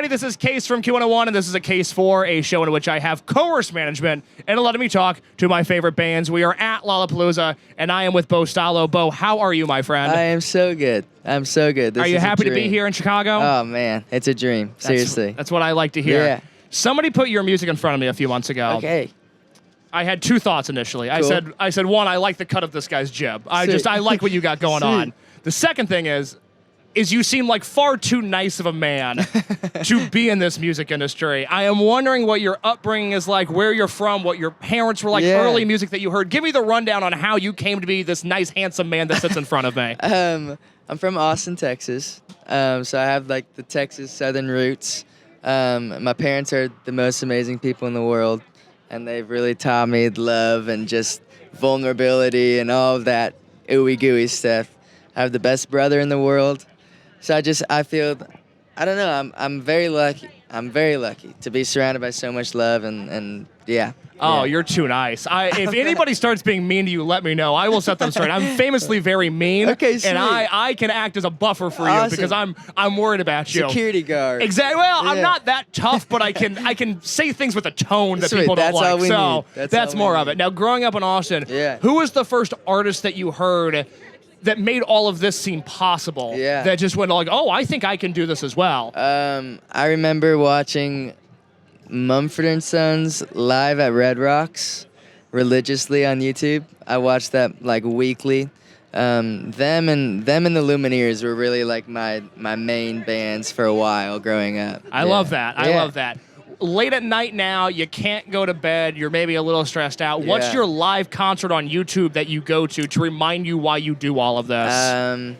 everybody. This is Case from Q101, and this is A Case For, a show in which I have coerced management and letting me talk to my favorite bands. We are at Lollapalooza, and I am with Bo Staloch. Bo, how are you, my friend? I am so good. I'm so good. Are you happy to be here in Chicago? Oh, man. It's a dream. Seriously. That's what I like to hear. Yeah. Somebody put your music in front of me a few months ago. Okay. I had two thoughts initially. Cool. I said, one, I like the cut of this guy's jib. I like what you got going on. The second thing is you seem like far too nice of a man to be in this music industry. I am wondering what your upbringing is like, where you're from, what your parents were like, early music that you heard. Give me the rundown on how you came to be this nice, handsome man that sits in front of me. I'm from Austin, Texas. So I have like the Texas Southern roots. My parents are the most amazing people in the world, and they've really taught me love and just vulnerability and all of that ooey gooey stuff. I have the best brother in the world. So I feel, I don't know, I'm very lucky. I'm very lucky to be surrounded by so much love and yeah. Oh, yeah. you're too nice. If anybody starts being mean to you, let me know. I will set them straight. I'm famously very mean. Okay, sweet. And I can act as a buffer for you because I'm worried about you. Security guard. Exactly. Well, Yeah. I'm not that tough, but I can say things with a tone that Sweet. people don't That's like. all we So need. that's all more we of need. it. Now, growing up in Austin, Yeah. who was the first artist that you heard that made all of this seem possible? Yeah. That just went like, oh, I think I can do this as well. I remember watching Mumford & Sons live at Red Rocks religiously on YouTube. I watched that like weekly. Them and the Lumineers were really like my main bands for a while growing up. I love that. I love that. Late at night now, you can't go to bed, you're maybe a little stressed out. What's Yeah. your live concert on YouTube that you go to remind you why you do all of this?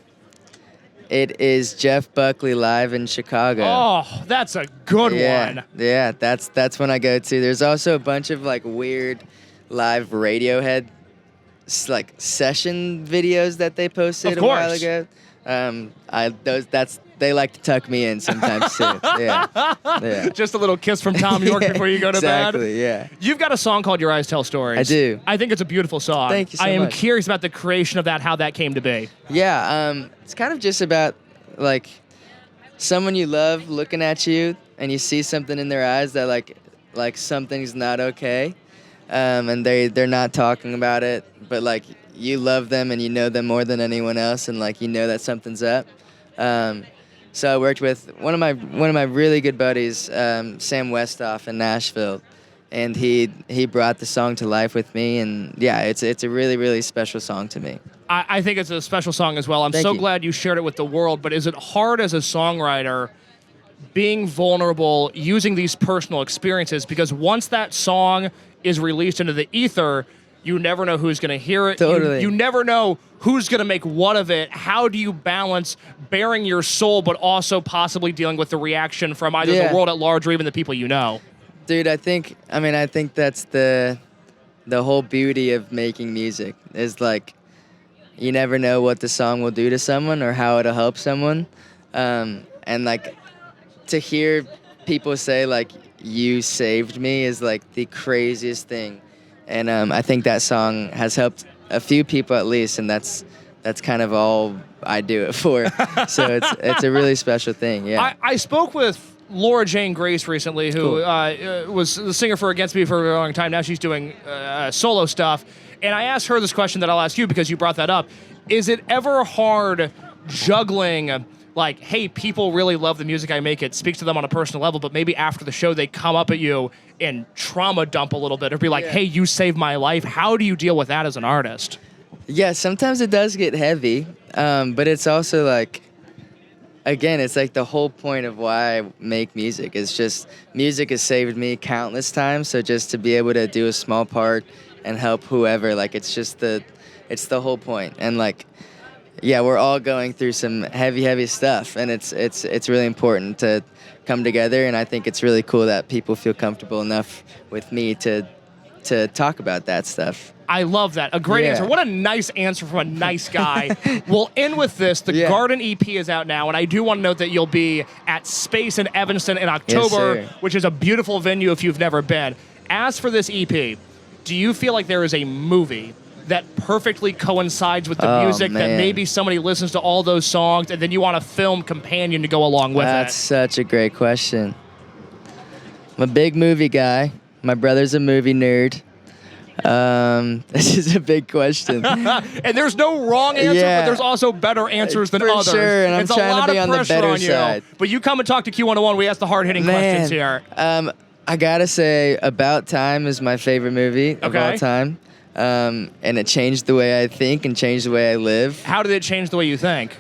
It is Jeff Buckley live in Chicago. Oh, that's a good one. Yeah, that's when I go to. There's also a bunch of like weird live Radiohead like session videos that they posted Of a while course. ago. They like to tuck me in sometimes too. Yeah. Just a little kiss from Tom York before you go to bed. Exactly, yeah. You've got a song called Your Eyes Tell Stories. I do. I think it's a beautiful song. Thank you so I am much. curious about the creation of that, how that came to be. Yeah, it's kind of just about like someone you love looking at you and you see something in their eyes that like something's not okay, and they're not talking about it, but like you love them and you know them more than anyone else, and like you know that something's up. So I worked with one of my really good buddies, Sam Westhoff in Nashville, and he brought the song to life with me, and yeah, it's a really, really special song to me. I think it's a special song as well. I'm Thank so you. glad you shared it with the world, but is it hard as a songwriter being vulnerable, using these personal experiences? Because once that song is released into the ether, you never know who's going to hear it. Totally. You never know who's going to make what of it. How do you balance bearing your soul, but also possibly dealing with the reaction from either the world at large or even the people you know? Dude, I think that's the whole beauty of making music is like you never know what the song will do to someone or how it'll help someone. And like to hear people say like you saved me is like the craziest thing. And I think that song has helped a few people at least, and that's kind of all I do it for. So it's a really special thing. Yeah. I spoke with Laura Jane Grace recently, who was the singer for Against Me for a long time. Now she's doing solo stuff. And I asked her this question that I'll ask you because you brought that up. Is it ever hard juggling, like, hey, people really love the music I make, it speaks to them on a personal level, but maybe after the show they come up at you and trauma dump a little bit or be like, hey, you saved my life. How do you deal with that as an artist? Yeah, sometimes it does get heavy, but it's also like, again, it's like the whole point of why I make music. It's just music has saved me countless times, so just to be able to do a small part and help whoever, like it's the whole point. And like, yeah, we're all going through some heavy stuff, and it's really important to come together, and I think it's really cool that people feel comfortable enough with me to talk about that stuff. I love that. A great answer. What a nice answer from a nice guy. We'll end with this. The Garden EP is out now, and I do want to note that you'll be at Space in Evanston in October, which is a beautiful venue if you've never been. As for this EP, do you feel like there is a movie that perfectly coincides with the Oh, music that man. maybe somebody listens to all those songs and then you want a film companion to go along with That's it? such a great question. I'm a big movie guy. My brother's a movie nerd. This is a big question. And there's no wrong answer, Yeah. but there's also better answers than For others. sure, and I'm it's a trying to lot be of on the pressure better on you. side. But you come and talk to Q101. We ask the hard-hitting questions here. I gotta say, About Time is my favorite movie of Okay. all time. And it changed the way I think and changed the way I live. How did it change the way you think?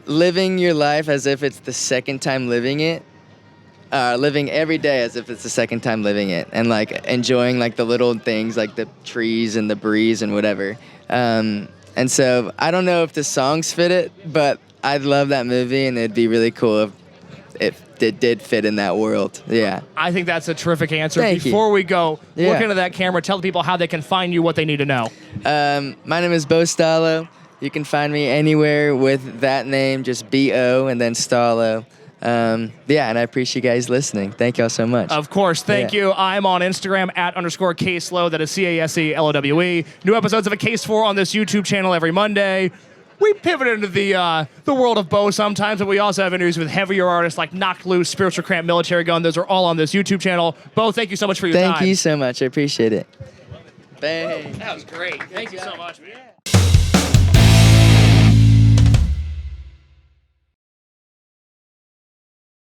Living your life as if it's the second time living it. Living every day as if it's the second time living it, and like enjoying like the little things like the trees and the breeze and whatever. And so I don't know if the songs fit it, but I'd love that movie, and it'd be really cool if it did fit in that world. Yeah. I think that's a terrific answer. Thank you. Before we go, Yeah. look into that camera. Tell the people how they can find you, what they need to know. My name is Bo Staloch. You can find me anywhere with that name, just B-O and then Staloch. Yeah, and I appreciate you guys listening. Thank y'all so much. Of course, thank Yeah. you. I'm on Instagram at _Case Lowe. That is CASELOWE. New episodes of A Case For on this YouTube channel every Monday. We pivot into the world of Bo sometimes, but we also have interviews with heavier artists like Knocked Loose, Spiritual Cramp, Militarie Gun. Those are all on this YouTube channel. Bo, thank you so much for your time. Thank you so much. I appreciate it. Bang. That was great. Thank you so much, man.